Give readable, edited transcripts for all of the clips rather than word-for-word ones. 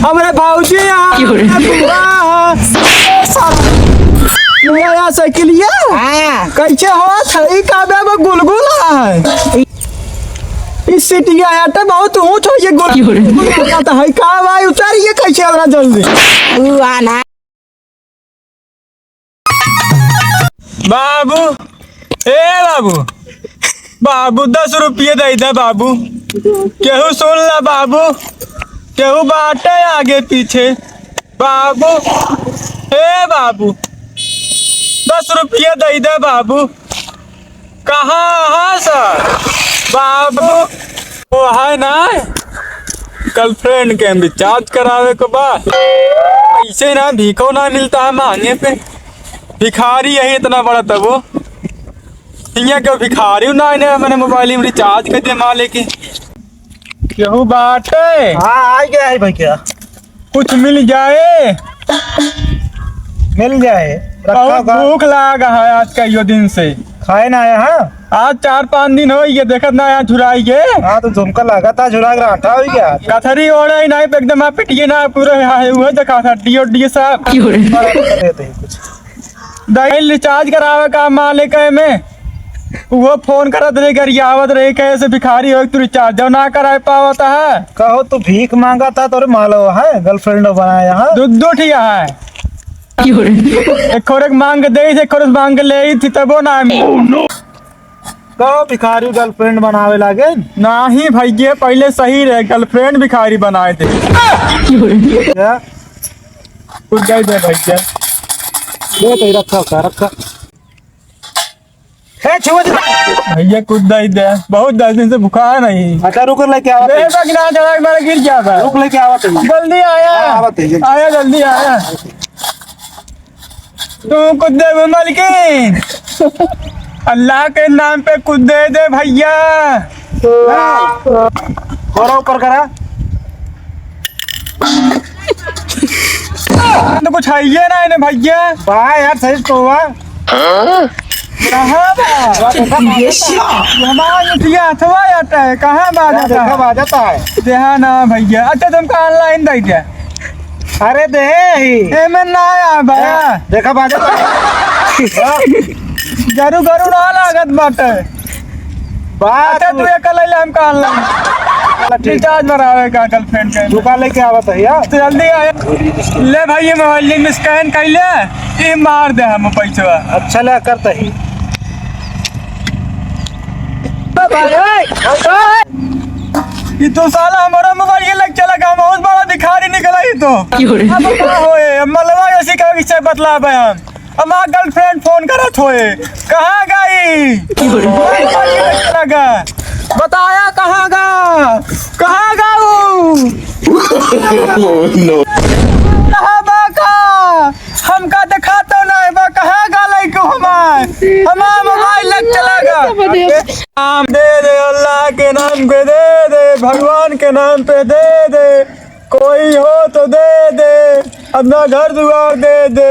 हमारे भाऊजी यहाँ नया साइकिलिया कैसे हो थई काबे में गुलगुला है इस सिटी आया तो बहुत ऊंच हो ये गुलगुला तो है का भाई उतारिए कैसे हमरा जल्दी बाबू ए बाबू बाबू 10 रुपये दे दे बाबू केहू सुन ला बाबू केहू बाटे आगे पीछे बाबू ए बाबू 10 रुपये दे दे बाबू कहाँ सर बाबू वो है ना गर्लफ्रेंड के रिचार्ज करावे के बाद ऐसे ना भीखो ना मिलता है मांगे पे भिखारी यही इतना बड़ा तब वो यहाँ क्यों भिखारी ना इन्हें मैंने मोबाइल में रिचार्ज कर दिया माँ लेके क्यों बाटे हाँ आ गया है भाई क्या कुछ मिल जाए रखा भूख लगा है आज का यो दिन से खाए ना आया हाँ आज 4-5 दिन हो ये देखत ना यहाँ झुराई के हाँ तो झुमका लगा था झुरा के आटा हो गया कथरी ओढ़े नहीं एकदम आप पिटिए ना पूरे वो देखा था डी साहब कुछ दही रिचार्ज करावे का मालिक है में वो फोन करत रहे गरियावत रहे कैसे भिखारी हो तू रिचार्ज ना करा पावता है कहो तू भीख मांगा था तो मालो है गर्लफ्रेंड बनाया हाँ दो ठिया है एक खोरक मांग दे एक खोरक मांग ले थी तबो ना कहो भिखारी गर्लफ्रेंड बनावे लागे नहीं भैया पहले सही रहे गर्लफ्रेंड भिखारी बनाए थे क्या कुछ दे दे भैया ये तो रखा है छुआ भैया कुछ दे दे बहुत 10 दिन से भूखा नहीं अच्छा रुक लेके आवा मेरा गिर गया था रुक लेके आवा जल्दी आया जल्दी आया तू कुछ दे मालिकिन अल्लाह के नाम पे कुछ दे दे भैया थोड़ा ऊपर करा तो कुछ है ना इन्हें भैया वाह यार सही तो हुआ कहाँ जाता है देहा ना भैया अच्छा तुमको ऑनलाइन दे दिया अरे दे में ना आया भैया देखा बाजा जरूर गरू ना लागत बाटे बात तू कल हमको ऑनलाइन रिचार्ज भरावे का गर्लफ्रेंड के दुकान लेके आवत है यार तो जल्दी आया ले भाई मोबाइल में स्कैन कर ले ये मार दे हम पैसा अच्छा ले करता ही ये तो साला हमारा मोबाइल के लग चला का बहुत बड़ा भिखारी निकला ही तो अब क्या होए मलवा ऐसी का किससे बतला हम हमारा गर्लफ्रेंड फोन करत होए कहाँ गई बताया कहाँ गा हमका दिखा तो नहीं बा कहाँ गा लइको हमारा मोबाइल लग चला नाम दे दे अल्लाह के नाम पे दे दे भगवान के नाम पे दे दे कोई हो तो दे दे अपना घर दुआर दे दे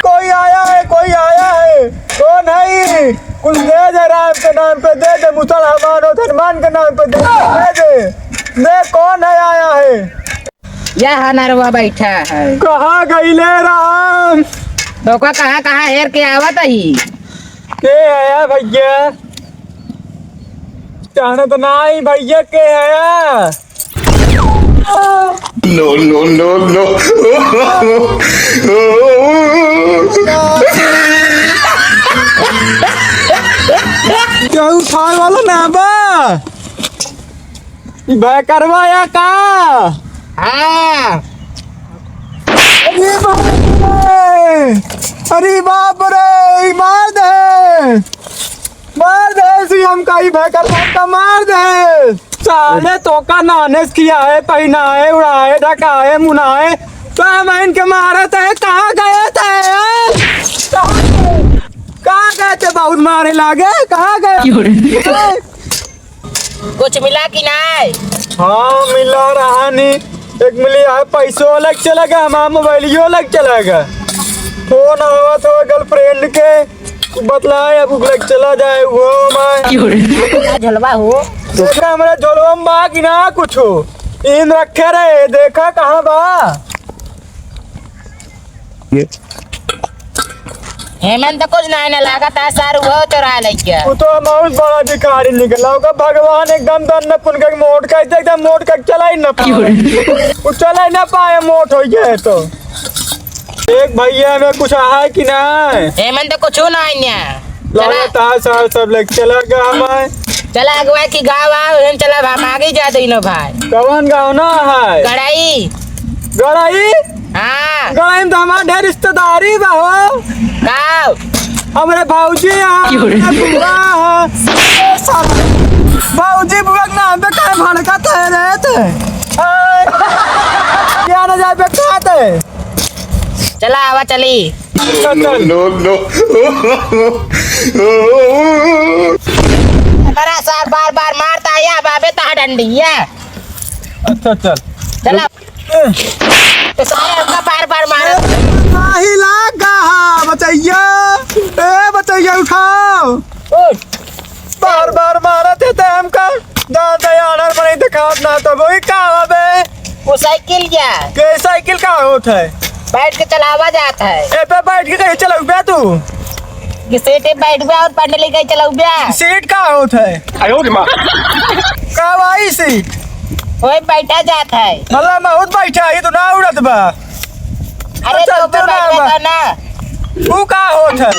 कोई आया है कौन है कुछ दे दे राम के नाम पे दे दे मुसलमान और धनमान के नाम पे दे कौन है आया है यहाँ नरवा बैठा है कहाँ गई ले राम तो कहाँ हेर के आवत ही के आया भैया चाहना तो नहीं भैया के आया No. क्या उठार वाला ना बा करवाया का हाँ अरे बाप रे मार दे सी हम कहीं का मार दे साले तो का नानेस किया है पहना है उड़ाए ढका है मुनाए तो हम इनके मारे थे कहाँ गए थे बहुत मारे लागे कहाँ गए कुछ मिला कि नहीं हाँ मिला रहा नहीं एक मिली है पैसों अलग चलेगा हमारा मोबाइलियो अलग चलेगा फोन आवा तो गर्लफ्रेंड के बतलाए अब लग चला जाए वो मैं झलवा हो हमारा झोलवा बा कि ना कुछ इन रखे रे, देखा कहाँ बा? हेमंत कुछ नहीं ना लागत है सर वो चुरा ले क्या वो तो बहुत बड़ा भिखारी निकला होगा। भगवान एकदम दन पुन के मोट का एकदम मोट का चला ही न पाए, वो चला ही न पाए, मोट हो गया है तो। एक भैया में कुछ है कि नहीं? हेमंत कुछ नहीं ना लगता है सर सब लेके चला गया हमें। चला अगवा की गाँव आओ चला हम आगे जाते ना भाई। कौन गाँव ना है? गड़ाई गड़ाई? हाँ गड़ाई में तो हमारे ढेर रिश्तेदारी बा हो। गाँव हमारे भाऊजी भाऊजी बुआ के नाम पे काय भड़कत है रे थे? क्या न जाए पे कहते? चला आवा चली बड़ा सर बार बार मारता है या बाबे ता डंडी है। अच्छा चल चला तो सारे हमका बार बार मारा नहीं लगा बचैया, ए बचैया उठाओ। बार बार मारा थे तो हमका दादा यार बने दिखात ना तो वही का बे। वो साइकिल क्या के साइकिल का होता है? बैठ के चलावा जाता है। ए पे बैठ के कहीं चलाऊ बे तू? कि सीटे बैठ गया और पढ़ने लिखे चलाऊ गया। सीट का होता है? का वाई सीट वही बैठा जाता है। मतलब बहुत बैठा है तो ना उड़त बा। अरे चल, तो पे चल, बैठा बा। था ना वो का होता है?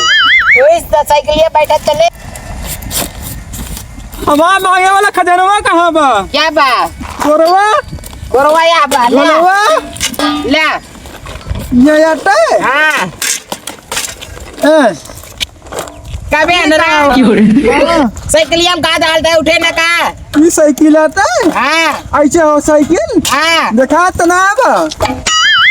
वही साइकिल बैठा चले। हमारा मांगे वाला खजानवा कहाँ बा? क्या बा गोरवा गोरवा या बा ला गोरवा ला ये आटा है? हाँ ए, कभी अनरा साइकिल हम कहा डालता है उठे ना का। ये साइकिल आता है? हाँ ऐसे हो साइकिल? हाँ देखा तो ना बा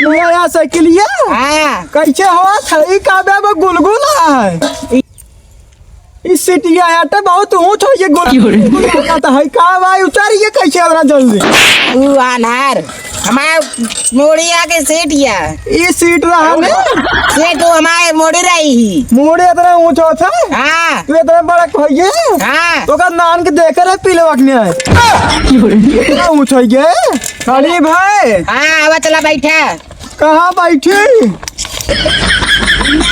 नया साइकिल ये हाँ कैसे हो सही का बे गुलगुला है। इस सिटिया आटा बहुत ऊंच हो ये गुलगुला तो है का भाई उतारिए कैसे हमरा जल्दी। वो अनहार हमारे मोड़िया के सीट या ये सीट रहा ने सीट तो हमारे मोड़ी रही ही। मोड़े इतना ऊंच होता है? हाँ तू इतना बड़ा भैया हाँ तो का नान के देख रहे पीले वकने है इतना ऊंच हो गया खड़ी भाई। हाँ आवा चला बैठा कहाँ बैठी?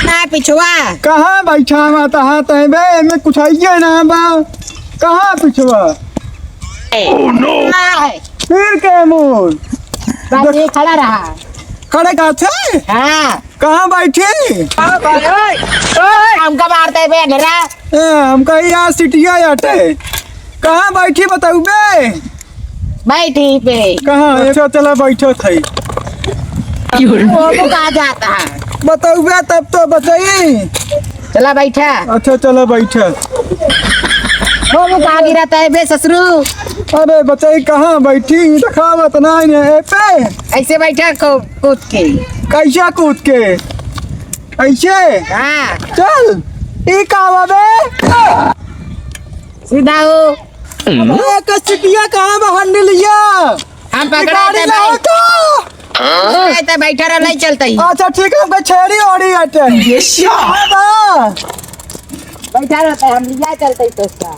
ना पिछुआ कहाँ बैठा माता हाथ है बे में कुछ है ना बा। कहाँ पिछवा? हाँ, फिर के मूल बस ये खड़ा रहा। खड़े का थे? हाँ कहाँ बैठी? हमका मारते बे नरा हम कहीं यहाँ सिटिया आटे कहाँ बैठी बताऊ बे? बैठी पे कहाँ? अच्छा चला बैठो थी वो तो कहा जाता है। बताऊ बे तब तो बताइए। चला बैठा अच्छा चलो बैठो। वो कहा गिराता है बे ससुरु। अरे बताइए कहाँ बैठी दिखा बतना पे ऐसे बैठा कूद के कैसा कूद के ऐसे? हाँ चल ई का बे सीधा हो सिटिया कहाँ बहन लिया? हम पकड़े गाड़ी थे लाओ भाई तो। बैठा रहा नहीं चलता ही। अच्छा ठीक है हमको छेड़ी ओड़ी हटे बैठा रहता है हम लिया चलता ही तो उसका